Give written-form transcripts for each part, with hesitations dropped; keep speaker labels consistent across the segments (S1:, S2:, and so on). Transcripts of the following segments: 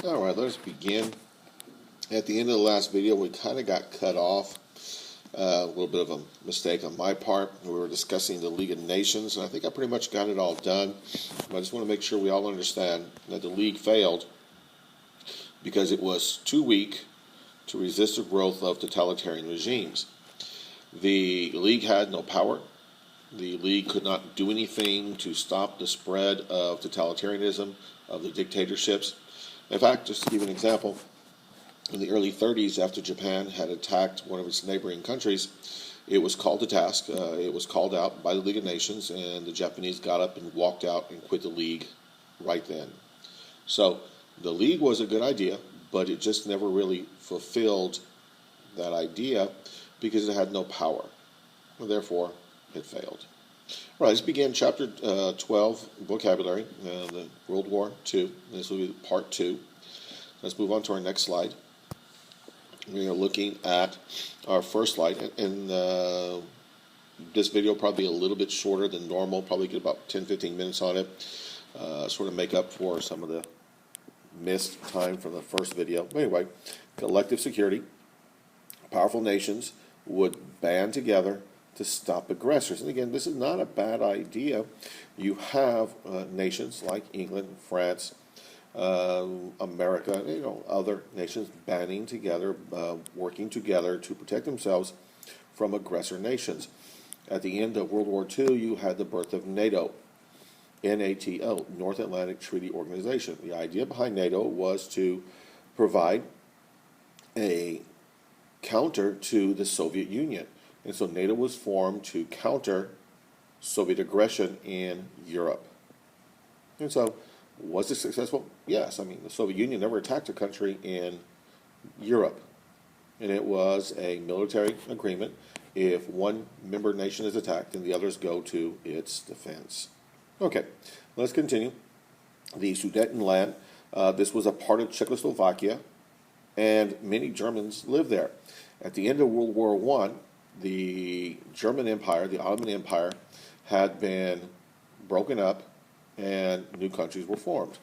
S1: All right, let's begin. At the end of the last video, we kind of got cut off. A little bit of a mistake on my part. We were discussing the League of Nations, and I think I pretty much got it all done. But I just want to make sure we all understand that the League failed because it was too weak to resist the growth of totalitarian regimes. The League had no power. The League could not do anything to stop the spread of totalitarianism, of the dictatorships. In fact, just to give you an example, in the early 30s, after Japan had attacked one of its neighboring countries, it was called to task. It was called out by the League of Nations, and the Japanese got up and walked out and quit the League right then. So the League was a good idea, but it just never really fulfilled that idea because it had no power. Therefore, it failed. All right, let's begin chapter 12, vocabulary, the World War II. This will be part 2. Let's move on to our next slide. We are looking at our first slide, and this video will probably be a little bit shorter than normal, probably get about 10-15 minutes on it, sort of make up for some of the missed time from the first video. But anyway, collective security. Powerful nations would band together to stop aggressors. And again, this is not a bad idea. You have nations like England, France, America, other nations banding together, working together to protect themselves from aggressor nations. At the end of World War II, you had the birth of NATO, NATO, North Atlantic Treaty Organization. The idea behind NATO was to provide a counter to the Soviet Union. And so NATO was formed to counter Soviet aggression in Europe. And so, was it successful? Yes. I mean, the Soviet Union never attacked a country in Europe. And it was a military agreement. If one member nation is attacked, then the others go to its defense. Okay, let's continue. The Sudetenland, this was a part of Czechoslovakia, and many Germans lived there. At the end of World War I, the German Empire, the Ottoman Empire, had been broken up and new countries were formed.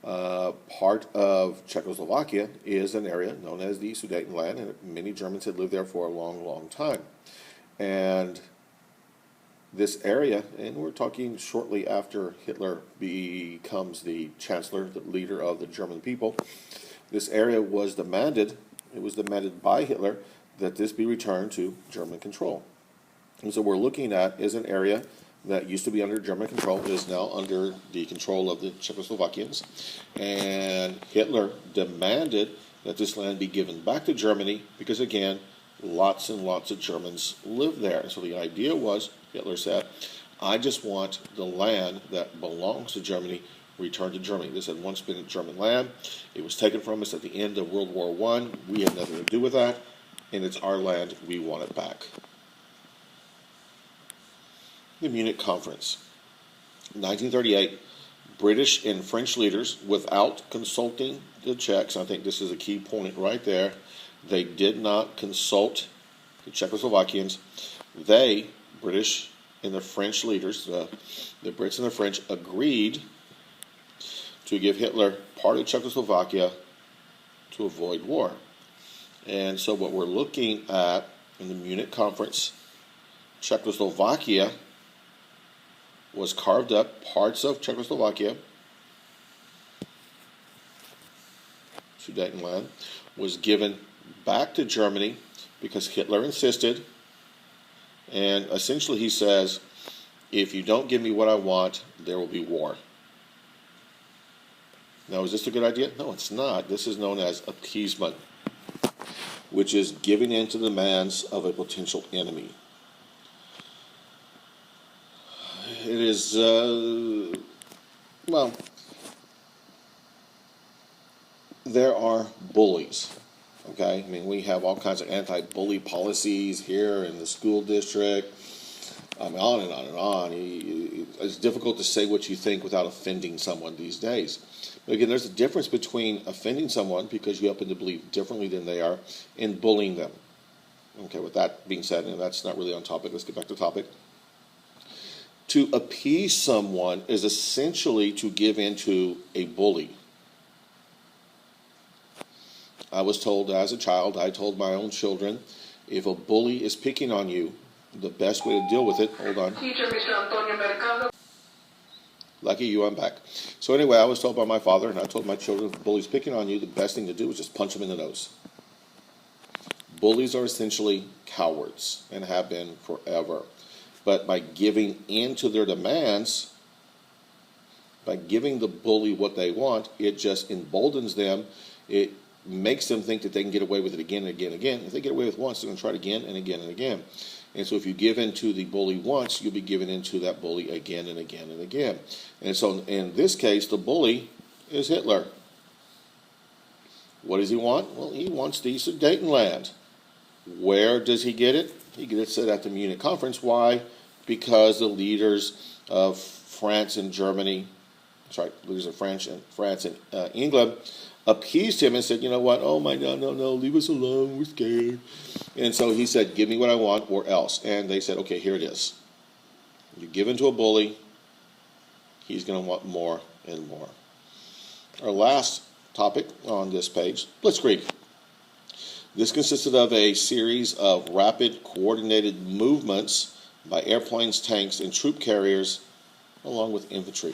S1: Part of Czechoslovakia is an area known as the Sudetenland, and many Germans had lived there for a long, long time. And this area, and we're talking shortly after Hitler becomes the chancellor, the leader of the German people, this area was demanded, it was demanded by Hitler that this be returned to German control. And so we're looking at is an area that used to be under German control, is now under the control of the Czechoslovakians. And Hitler demanded that this land be given back to Germany because, again, lots and lots of Germans lived there. And so the idea was, Hitler said, I just want the land that belongs to Germany returned to Germany. This had once been German land. It was taken from us at the end of World War I. We had nothing to do with that, and it's our land. We want it back. The Munich Conference. 1938, British and French leaders, without consulting the Czechs, I think this is a key point right there, they did not consult the Czechoslovakians. They, British and the French leaders, the Brits and the French, agreed to give Hitler part of Czechoslovakia to avoid war. And so what we're looking at in the Munich Conference, Czechoslovakia was carved up, parts of Czechoslovakia, Sudetenland, was given back to Germany because Hitler insisted. And essentially he says, if you don't give me what I want, there will be war. Now, is this a good idea? No, it's not. This is known as appeasement, which is giving in to the demands of a potential enemy. It is, well, there are bullies, okay? I mean, we have all kinds of anti-bully policies here in the school district. I mean, on and on and on. It's difficult to say what you think without offending someone these days. But again, there's a difference between offending someone because you happen to believe differently than they are and bullying them. Okay, with that being said, and that's not really on topic, let's get back to topic. To appease someone is essentially to give in to a bully. I was told as a child, I told my own children, if a bully is picking on you, the best way to deal with it, hold on.
S2: Teacher, Mr. Antonio Mercado.
S1: Lucky you, I'm back. So anyway, I was told by my father, and I told my children, if a bully's picking on you, the best thing to do is just punch him in the nose. Bullies are essentially cowards and have been forever. But by giving in to their demands, by giving the bully what they want, it just emboldens them. It makes them think that they can get away with it again and again and again. If they get away with it once, they're going to try it again and again and again. And so if you give in to the bully once, you'll be giving in to that bully again and again and again. And so in this case, the bully is Hitler. What does he want? Well, he wants the Sudetenland. Where does he get it? He gets it at the Munich conference. Why? Because the leaders of France and Germany, leaders of France and England, appeased him and said, you know what, oh my God, no, leave us alone, we're scared. And so he said, give me what I want or else. And they said, okay, here it is. You give in to a bully, he's going to want more and more. Our last topic on this page, Blitzkrieg. This consisted of a series of rapid, coordinated movements by airplanes, tanks, and troop carriers, along with infantry.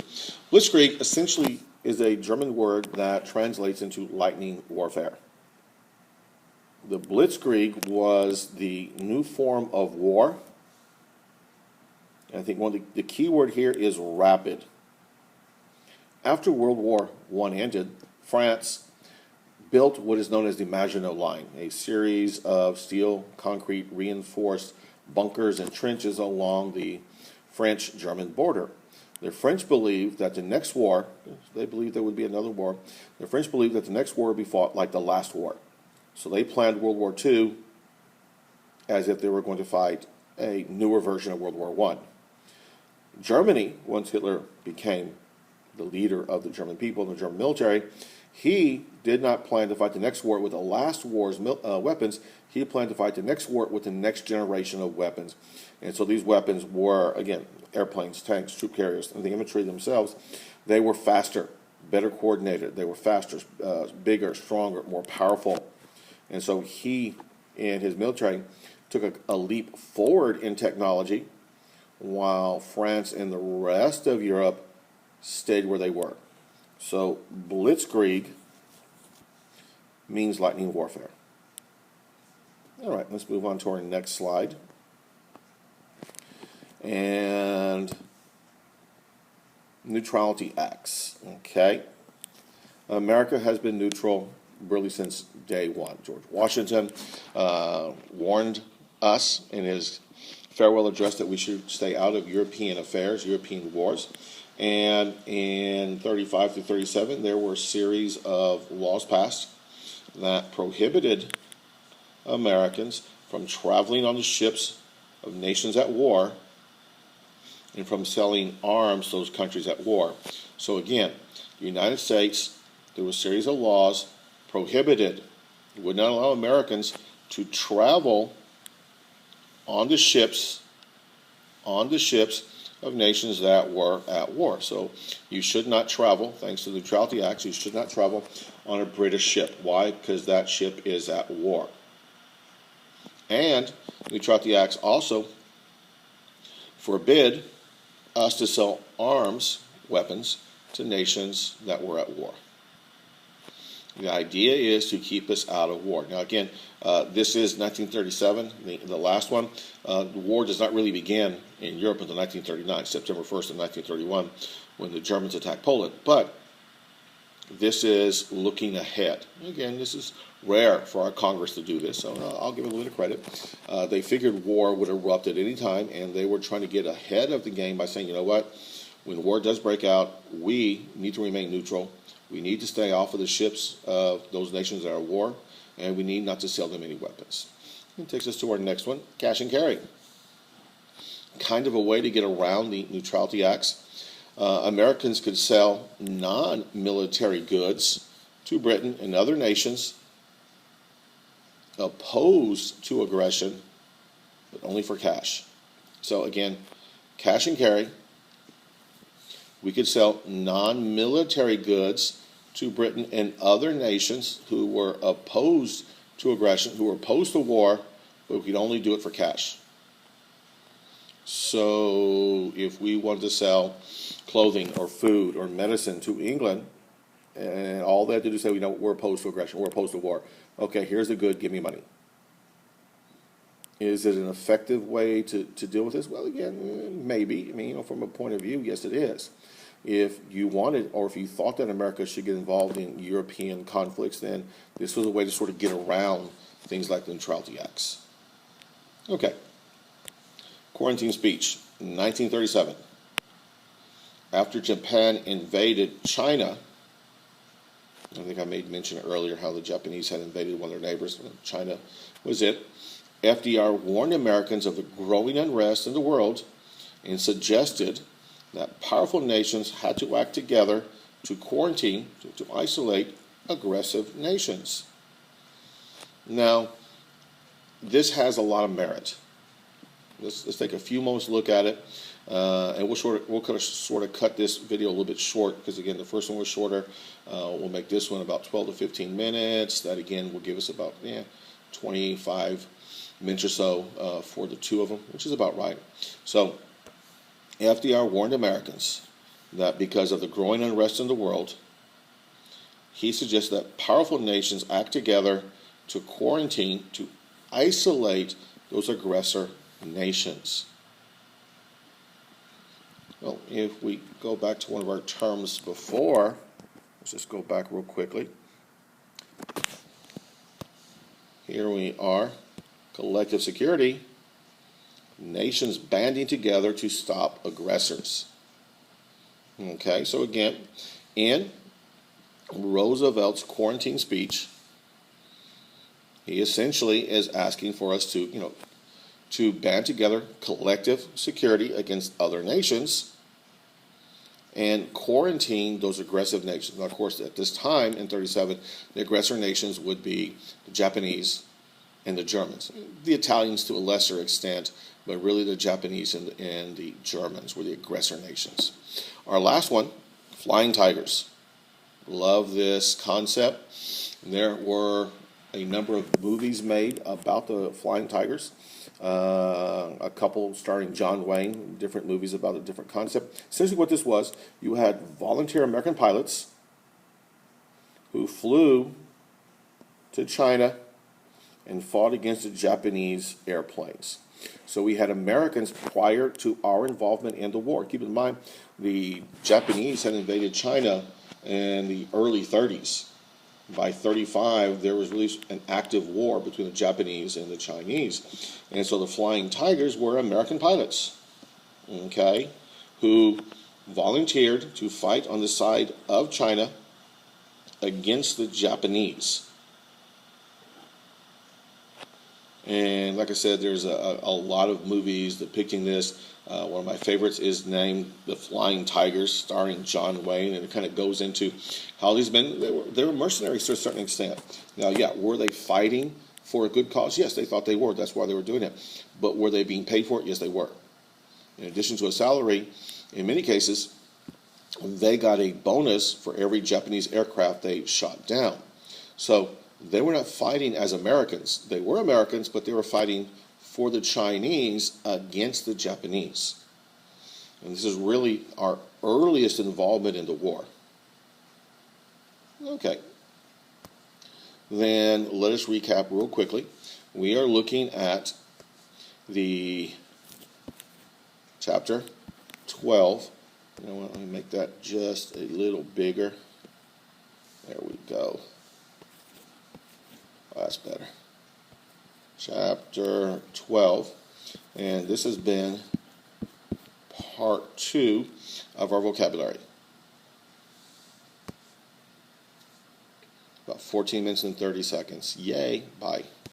S1: Blitzkrieg essentially is a German word that translates into lightning warfare. The Blitzkrieg was the new form of war. And I think one of the key word here is rapid. After World War I ended, France built what is known as the Maginot Line, a series of steel, concrete, reinforced bunkers and trenches along the French-German border. The French believed that the next war, they believed there would be another war, the French believed that the next war would be fought like the last war. So they planned World War II as if they were going to fight a newer version of World War I. Germany, once Hitler became the leader of the German people and the German military, he did not plan to fight the next war with the last war's weapons. He planned to fight the next war with the next generation of weapons. And so these weapons were, again, airplanes, tanks, troop carriers, and the infantry themselves. They were faster, better coordinated. They were faster, bigger, stronger, more powerful. And so he and his military took a leap forward in technology while France and the rest of Europe stayed where they were. So Blitzkrieg means lightning warfare. All right, let's move on to our next slide. And Neutrality Acts. Okay. America has been neutral really since day one. George Washington warned us in his farewell address that we should stay out of European affairs, European wars. And in 35 through 37, there were a series of laws passed that prohibited Americans from traveling on the ships of nations at war and from selling arms to those countries at war. So again, the United States, there was a series of laws prohibited, would not allow Americans to travel on the ships of nations that were at war. So you should not travel, thanks to the Neutrality Acts, you should not travel on a British ship. Why? Because that ship is at war. And the Neutrality Acts also forbid us to sell arms, weapons, to nations that were at war. The idea is to keep us out of war. Now again, this is 1937, the last one. The war does not really begin in Europe until 1939, September 1st of 1931, when the Germans attacked Poland. But this is looking ahead. Again, this is rare for our Congress to do this, so I'll give them a little bit of credit. They figured war would erupt at any time, and they were trying to get ahead of the game by saying, you know what, when war does break out, we need to remain neutral. We need to stay off of the ships of those nations that are at war, and we need not to sell them any weapons. It takes us to our next one, cash and carry. Kind of a way to get around the Neutrality Acts. Americans could sell non-military goods to Britain and other nations opposed to aggression, but only for cash. So again, cash and carry. We could sell non-military goods to Britain and other nations who were opposed to aggression, who were opposed to war, but we could only do it for cash. So if we wanted to sell clothing or food or medicine to England, and all they had to do is say, we're opposed to aggression, we're opposed to war. Okay, here's the good, give me money. Is it an effective way to deal with this? Well, again, maybe. I mean, from a point of view, yes, it is. If you wanted, or if you thought that America should get involved in European conflicts, then this was a way to sort of get around things like the Neutrality Acts. Okay. Quarantine speech, 1937. After Japan invaded China, I think I made mention earlier how the Japanese had invaded one of their neighbors. China was it. FDR warned Americans of the growing unrest in the world and suggested that powerful nations had to act together to quarantine, to isolate aggressive nations. Now, this has a lot of merit. Let's take a few moments to look at it, and we'll kind of sort of cut this video a little bit short because, again, the first one was shorter. We'll make this one about 12 to 15 minutes. That, again, will give us about 25 minutes or so for the two of them, which is about right. So FDR warned Americans that because of the growing unrest in the world, he suggested that powerful nations act together to quarantine, to isolate those aggressor nations. Well, if we go back to one of our terms before, let's just go back real quickly. Here we are, collective security, nations banding together to stop aggressors. Okay, so again, in Roosevelt's quarantine speech, he essentially is asking for us to band together collective security against other nations and quarantine those aggressive nations. Now, of course, at this time in 1937, the aggressor nations would be the Japanese and the Germans. The Italians to a lesser extent, but really the Japanese and the Germans were the aggressor nations. Our last one, flying tigers. Love this concept. There were a number of movies made about the flying tigers. A couple starring John Wayne, different movies about a different concept. Essentially what this was, you had volunteer American pilots who flew to China and fought against the Japanese airplanes. So we had Americans prior to our involvement in the war. Keep in mind, the Japanese had invaded China in the early 30s. By 1935, there was really an active war between the Japanese and the Chinese. And so the Flying Tigers were American pilots, okay, who volunteered to fight on the side of China against the Japanese. And like I said, there's a lot of movies depicting this. One of my favorites is named The Flying Tigers, starring John Wayne, and it kind of goes into how these men, they were mercenaries to a certain extent. Now, were they fighting for a good cause? Yes, they thought they were. That's why they were doing it. But were they being paid for it? Yes, they were. In addition to a salary, in many cases, they got a bonus for every Japanese aircraft they shot down. So they were not fighting as Americans. They were Americans, but they were fighting for the Chinese against the Japanese. And this is really our earliest involvement in the war. Okay. Then let us recap real quickly. We are looking at the chapter 12. You know what, let me make that just a little bigger. There we go. Oh, that's better. Chapter 12, and this has been part 2 of our vocabulary. About 14 minutes and 30 seconds. Yay, bye.